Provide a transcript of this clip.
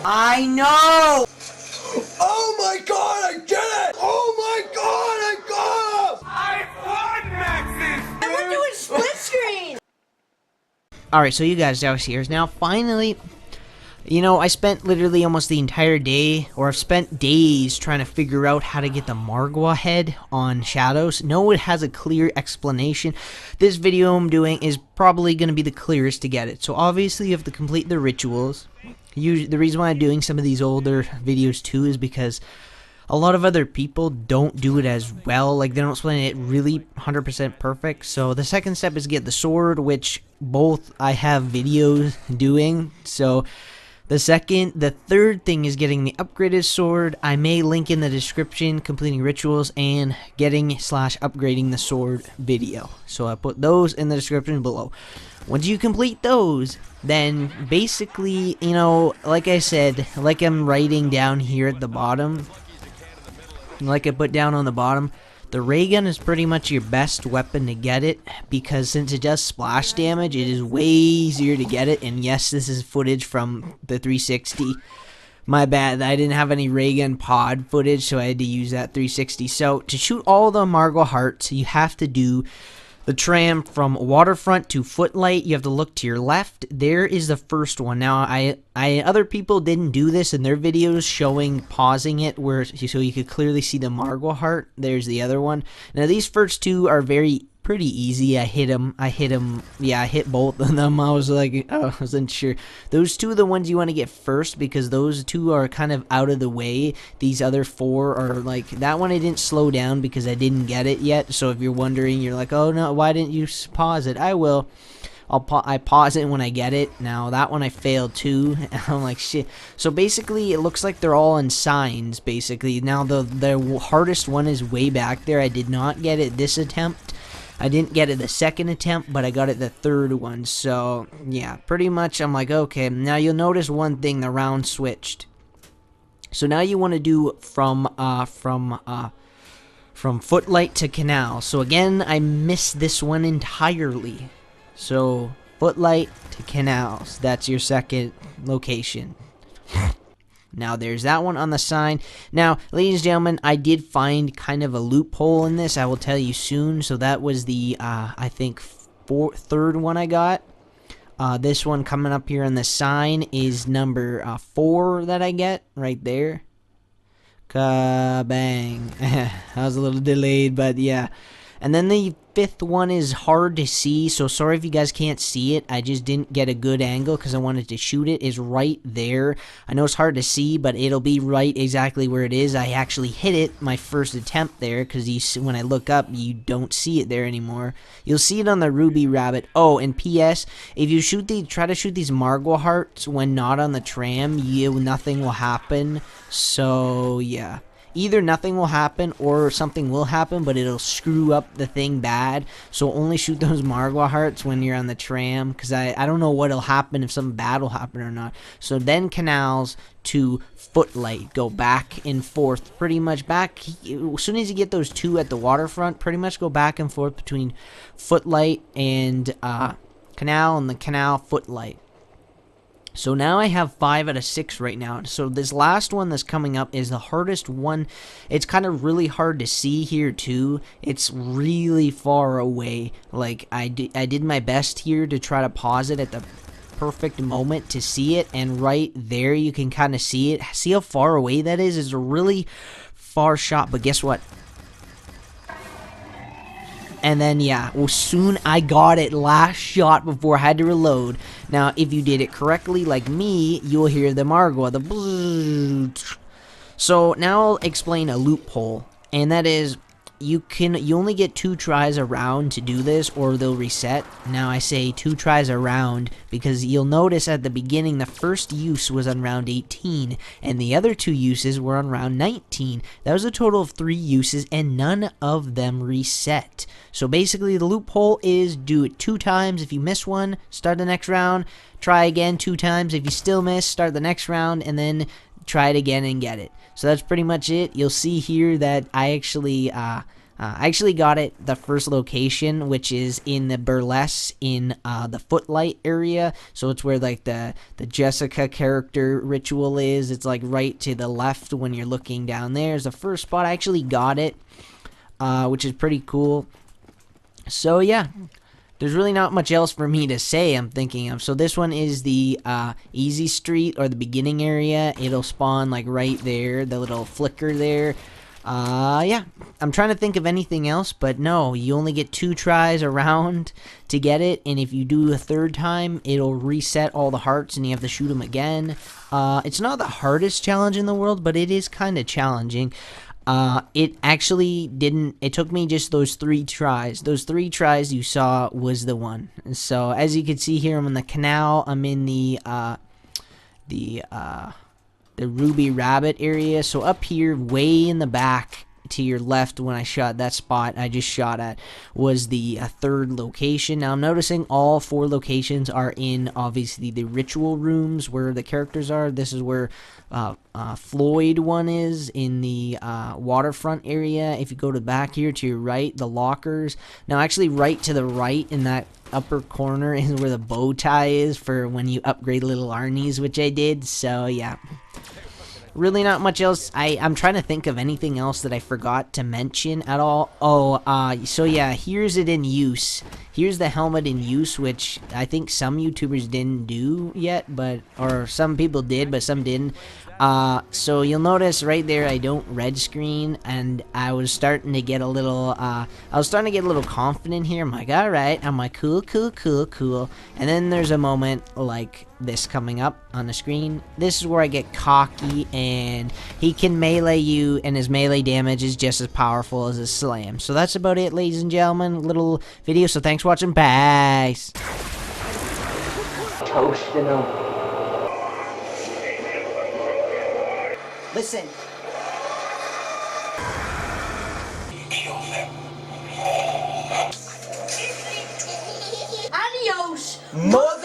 I know! Oh my god, I get it! Oh my god, I got him! I won, Maxis! And we're doing split screen! Alright, so you guys out here now finally, you know, I spent literally almost the entire day, or I've spent days trying to figure out how to get the Margwa head on Shadows. No, it has a clear explanation. This video I'm doing is probably going to be the clearest to get it. So obviously you have to complete the rituals. The reason why I'm doing some of these older videos too is because a lot of other people don't do it as well. Like, they don't explain it really 100% perfect. So the second step is get the sword, which both I have videos doing. So the third thing is getting the upgraded sword. I may link in the description completing rituals and getting/upgrading the sword video. So I put those in the description below. Once you complete those, then basically, you know, like I said, like I'm writing down here at the bottom, like I put down on the bottom, the ray gun is pretty much your best weapon to get it, because since it does splash damage, it is way easier to get it. And yes, this is footage from the 360. My bad, I didn't have any ray gun pod footage, so I had to use that 360. So to shoot all the Margwa hearts, you have to do the tram from Waterfront to Footlight. You have to look to your left. There is the first one. Now, other people didn't do this in their videos, showing pausing it where so you could clearly see the Margwa heart. There's the other one. Now, these first two are pretty easy. I hit them. Yeah, I hit both of them. I was like, oh, I wasn't sure. Those two are the ones you want to get first, because those two are kind of out of the way. These other four are like, that one I didn't slow down because I didn't get it yet. So if you're wondering, you're like, oh no, why didn't you pause it? I will. I pause it when I get it. Now that one I failed too. I'm like, shit. So basically it looks like they're all in signs basically. Now the hardest one is way back there. I did not get it this attempt. I didn't get it the second attempt, but I got it the third one. So yeah, pretty much I'm like, okay. Now you'll notice one thing, the round switched. So now you want to do from Footlight to Canal. So again, I missed this one entirely. So Footlight to Canals, that's your second location. Now, there's that one on the sign. Now, ladies and gentlemen, I did find kind of a loophole in this. I will tell you soon. So that was the, I think, third one I got. This one coming up here on the sign is number 4 that I get right there. Ka-bang. That was a little delayed, but yeah. And then the 5th one is hard to see, so sorry if you guys can't see it. I just didn't get a good angle because I wanted to shoot it. Is right there. I know it's hard to see, but it'll be right exactly where it is. I actually hit it my first attempt there, because when I look up, you don't see it there anymore. You'll see it on the Ruby Rabbit. Oh, and P.S. If you try to shoot these Margwa hearts when not on the tram, nothing will happen. So yeah. Either nothing will happen or something will happen, but it'll screw up the thing bad. So only shoot those Margwa hearts when you're on the tram, because I don't know what'll happen, if something bad will happen or not. So then Canals to Footlight. Go back and forth. Pretty much back. As soon as you get those two at the waterfront, pretty much go back and forth between Footlight and Canal, and the Canal Footlight. So now I have 5 out of 6 right now. So this last one that's coming up is the hardest one. It's kind of really hard to see here too. It's really far away. Like I did my best here to try to pause it at the perfect moment to see it, and right there you can kind of see it. See how far away that is? It's a really far shot, but guess what? And then, yeah, well, soon I got it last shot before I had to reload. Now, if you did it correctly, like me, you'll hear the Margwa, the bzzz. So, now I'll explain a loophole. And that is, you only get 2 tries around to do this, or they'll reset. Now, I say 2 tries around because you'll notice at the beginning, the first use was on round 18, and the other 2 uses were on round 19. That was a total of 3 uses, and none of them reset. So basically, the loophole is do it 2 times. If you miss one, start the next round. Try again 2 times. If you still miss, start the next round, and then try it again and get it. So that's pretty much it. You'll see here that I actually I actually got it the first location, which is in the burlesque in the Footlight area. So it's where like the Jessica character ritual is. It's like right to the left when you're looking down there is the first spot. I actually got it, which is pretty cool. So yeah, there's really not much else for me to say, I'm thinking of. So this one is the easy street, or the beginning area. It'll spawn like right there, the little flicker there. Yeah, I'm trying to think of anything else, but no, you only get 2 tries around to get it, and if you do a third time, it'll reset all the hearts and you have to shoot them again. It's not the hardest challenge in the world, but it is kind of challenging. It actually didn't, it took me just those 3 tries. Those 3 tries you saw was the one. So as you can see here, I'm in the canal, I'm in the Ruby Rabbit area. So up here, way in the back to your left, when I shot that spot I just shot at, was the 3rd location. Now I'm noticing all 4 locations are in, obviously, the ritual rooms where the characters are. This is where Floyd one is, in the waterfront area. If you go to back here to your right, the lockers. Now actually right to the right in that upper corner is where the bow tie is for when you upgrade little Arnie's, which I did. So yeah, really not much else. I'm trying to think of anything else that I forgot to mention at all. So yeah, here's it in use. Here's the helmet in use, which I think some YouTubers didn't do yet, or some people did, but some didn't. So you'll notice right there I don't red screen, and I was starting to get a little confident here. I'm like, alright, I'm like, cool. And then there's a moment like this coming up on the screen. This is where I get cocky, and he can melee you, and his melee damage is just as powerful as his slam. So that's about it, ladies and gentlemen. Little video, so thanks for watching. Bye. Toasting them. Listen. Adios. Mother